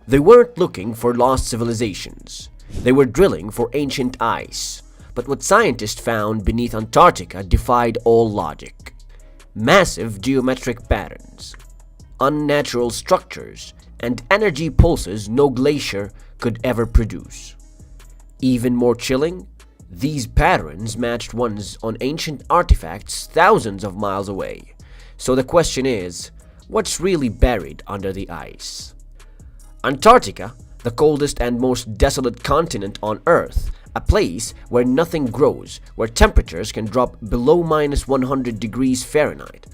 They weren't looking for lost civilizations. They were drilling for ancient ice. But what scientists found beneath Antarctica defied all logic. Massive geometric patterns, unnatural structures, and energy pulses no glacier could ever produce. Even more chilling, these patterns matched ones on ancient artifacts thousands of miles away. So the question is, what's really buried under the ice? Antarctica, the coldest and most desolate continent on Earth, a place where nothing grows, where temperatures can drop below -100 degrees Fahrenheit,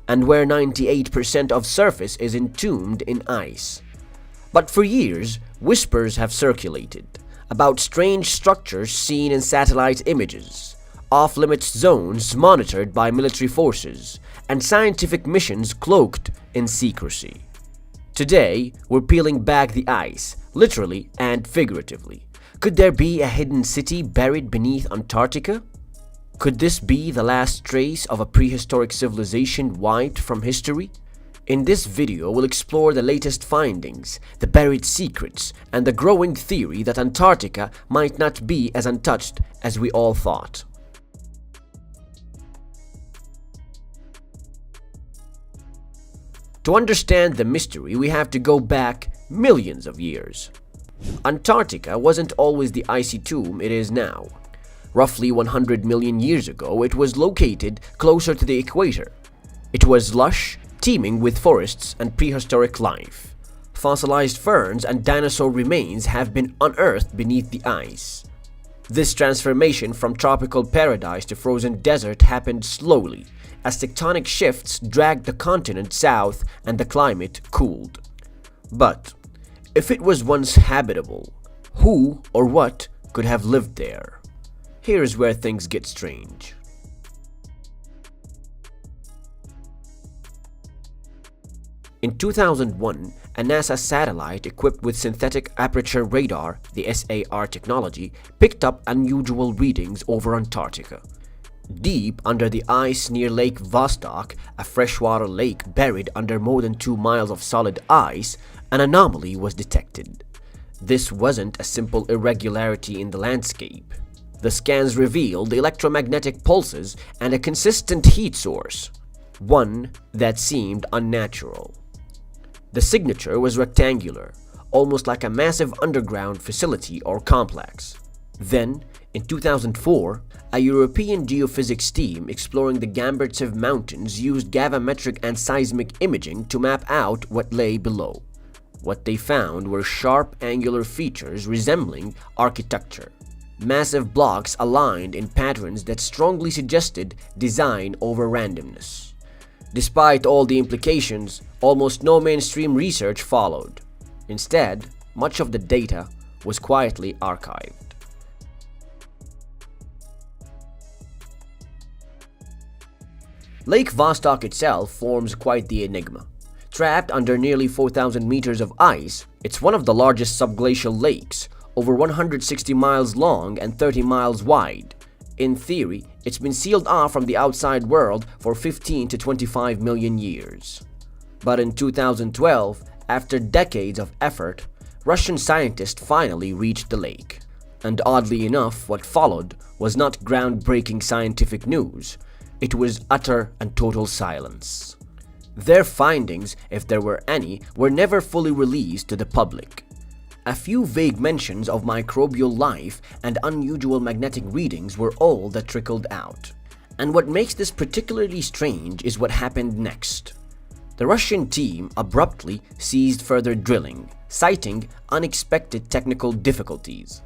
and where 98% of surface is entombed in ice. But for years, whispers have circulated about strange structures seen in satellite images, off-limits zones monitored by military forces, and scientific missions cloaked in secrecy. Today, we're peeling back the ice, literally and figuratively. Could there be a hidden city buried beneath Antarctica? Could this be the last trace of a prehistoric civilization wiped from history? In this video, we'll explore the latest findings, the buried secrets, and the growing theory that Antarctica might not be as untouched as we all thought. To understand the mystery, we have to go back millions of years. Antarctica wasn't always the icy tomb it is now. Roughly 100 million years ago, it was located closer to the equator. It was lush, teeming with forests and prehistoric life. Fossilized ferns and dinosaur remains have been unearthed beneath the ice. This transformation from tropical paradise to frozen desert happened slowly, as tectonic shifts dragged the continent south and the climate cooled. But if it was once habitable, who or what could have lived there? Here's where things get strange. In 2001, a NASA satellite equipped with synthetic aperture radar, the SAR technology, picked up unusual readings over Antarctica. Deep under the ice near Lake Vostok, a freshwater lake buried under more than 2 miles of solid ice, an anomaly was detected. This wasn't a simple irregularity in the landscape. The scans revealed electromagnetic pulses and a consistent heat source, one that seemed unnatural. The signature was rectangular, almost like a massive underground facility or complex. Then, in 2004, a European geophysics team exploring the Gamburtsev Mountains used gravimetric and seismic imaging to map out what lay below. What they found were sharp angular features resembling architecture. Massive blocks aligned in patterns that strongly suggested design over randomness. Despite all the implications, almost no mainstream research followed. Instead, much of the data was quietly archived. Lake Vostok itself forms quite the enigma. Trapped under nearly 4,000 meters of ice, it's one of the largest subglacial lakes, over 160 miles long and 30 miles wide. In theory, it's been sealed off from the outside world for 15 to 25 million years. But in 2012, after decades of effort, Russian scientists finally reached the lake. And oddly enough, what followed was not groundbreaking scientific news. It was utter and total silence. Their findings, if there were any, were never fully released to the public. A few vague mentions of microbial life and unusual magnetic readings were all that trickled out. And what makes this particularly strange is what happened next. The Russian team abruptly ceased further drilling, citing unexpected technical difficulties.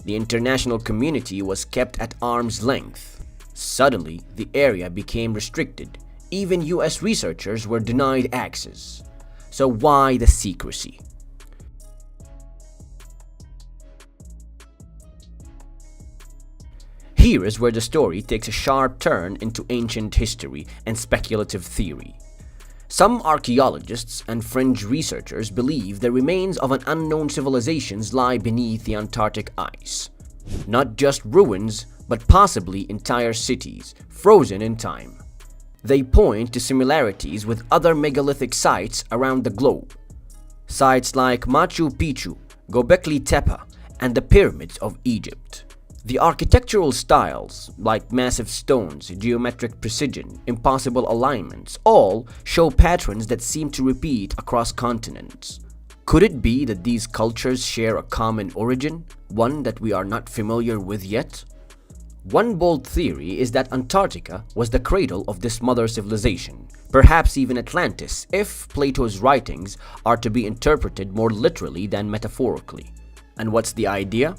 The international community was kept at arm's length. Suddenly, the area became restricted. Even US researchers were denied access. So why the secrecy? Here is where the story takes a sharp turn into ancient history and speculative theory. Some archaeologists and fringe researchers believe the remains of an unknown civilization lie beneath the Antarctic ice. Not just ruins, but possibly entire cities, frozen in time. They point to similarities with other megalithic sites around the globe. Sites like Machu Picchu, Göbekli Tepe, and the pyramids of Egypt. The architectural styles, like massive stones, geometric precision, impossible alignments, all show patterns that seem to repeat across continents. Could it be that these cultures share a common origin, one that we are not familiar with yet? One bold theory is that Antarctica was the cradle of this mother civilization, perhaps even Atlantis, if Plato's writings are to be interpreted more literally than metaphorically. And what's the idea?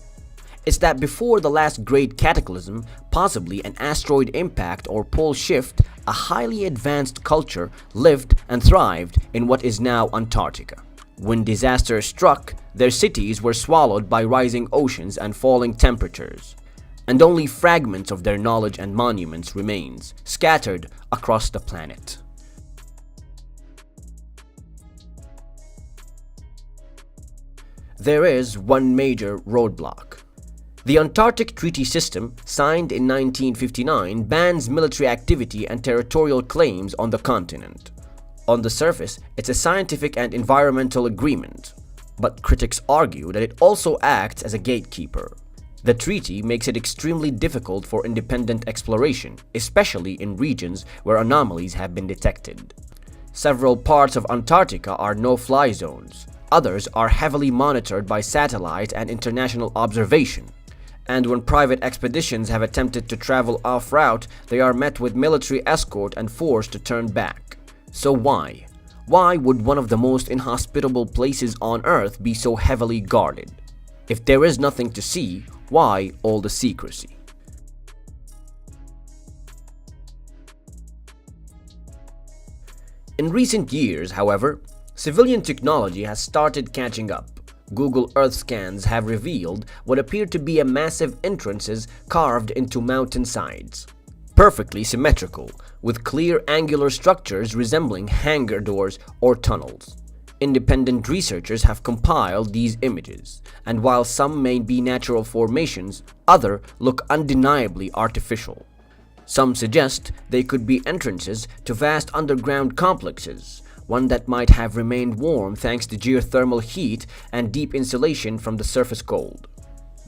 It's that before the last great cataclysm, possibly an asteroid impact or pole shift, a highly advanced culture lived and thrived in what is now Antarctica. When disaster struck, their cities were swallowed by rising oceans and falling temperatures, and only fragments of their knowledge and monuments remains, scattered across the planet. There is one major roadblock. The Antarctic Treaty System, signed in 1959, bans military activity and territorial claims on the continent. On the surface, it's a scientific and environmental agreement, but critics argue that it also acts as a gatekeeper. The treaty makes it extremely difficult for independent exploration, especially in regions where anomalies have been detected. Several parts of Antarctica are no-fly zones. Others are heavily monitored by satellite and international observation. And when private expeditions have attempted to travel off-route, they are met with military escort and forced to turn back. So why? Why would one of the most inhospitable places on Earth be so heavily guarded? If there is nothing to see, why all the secrecy? In recent years, however, civilian technology has started catching up. Google Earth scans have revealed what appear to be a massive entrances carved into mountainsides, perfectly symmetrical, with clear angular structures resembling hangar doors or tunnels. Independent researchers have compiled these images, and while some may be natural formations, others look undeniably artificial. Some suggest they could be entrances to vast underground complexes, one that might have remained warm thanks to geothermal heat and deep insulation from the surface cold.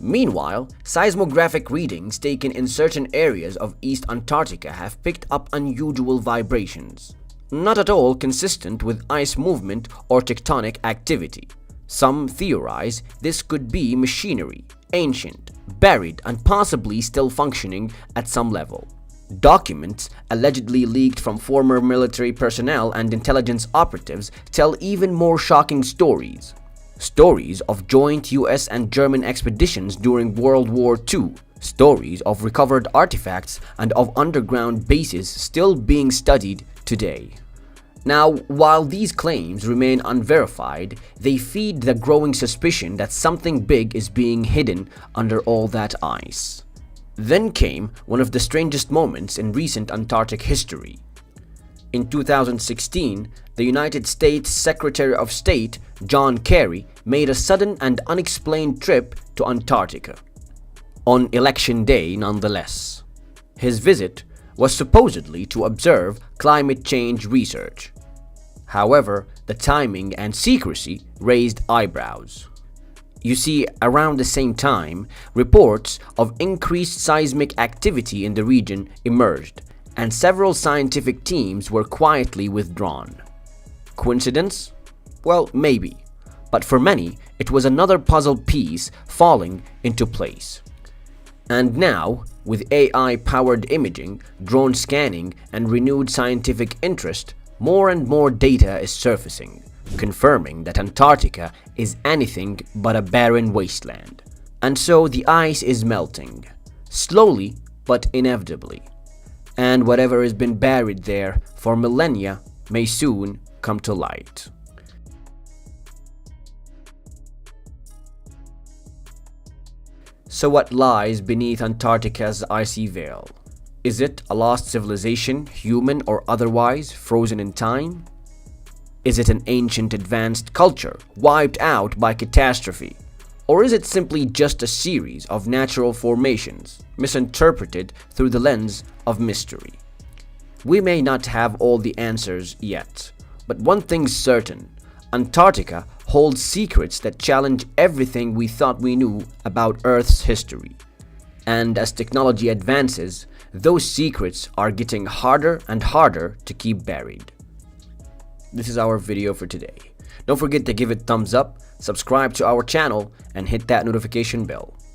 Meanwhile, seismographic readings taken in certain areas of East Antarctica have picked up unusual vibrations, not at all consistent with ice movement or tectonic activity. Some theorize this could be machinery, ancient, buried, and possibly still functioning at some level. Documents allegedly leaked from former military personnel and intelligence operatives tell even more shocking stories. Stories of joint US and German expeditions during World War II, stories of recovered artifacts, and of underground bases still being studied today. Now, while these claims remain unverified, they feed the growing suspicion that something big is being hidden under all that ice. Then came one of the strangest moments in recent Antarctic history. In 2016, the United States Secretary of State John Kerry made a sudden and unexplained trip to Antarctica. On Election Day, nonetheless. His visit was supposedly to observe climate change research. However, the timing and secrecy raised eyebrows. You see, around the same time, reports of increased seismic activity in the region emerged, and several scientific teams were quietly withdrawn. Coincidence? Well, maybe. But for many, it was another puzzle piece falling into place. And now, with AI-powered imaging, drone scanning, and renewed scientific interest, more and more data is surfacing, confirming that Antarctica is anything but a barren wasteland. And so the ice is melting, slowly but inevitably. And whatever has been buried there for millennia may soon come to light. So what lies beneath Antarctica's icy veil? Is it a lost civilization, human or otherwise, frozen in time? Is it an ancient advanced culture, wiped out by catastrophe? Or is it simply just a series of natural formations, misinterpreted through the lens of mystery? We may not have all the answers yet, but one thing's certain: Antarctica holds secrets that challenge everything we thought we knew about Earth's history. And as technology advances, those secrets are getting harder and harder to keep buried. This is our video for today. Don't forget to give it thumbs up, subscribe to our channel, and hit that notification bell.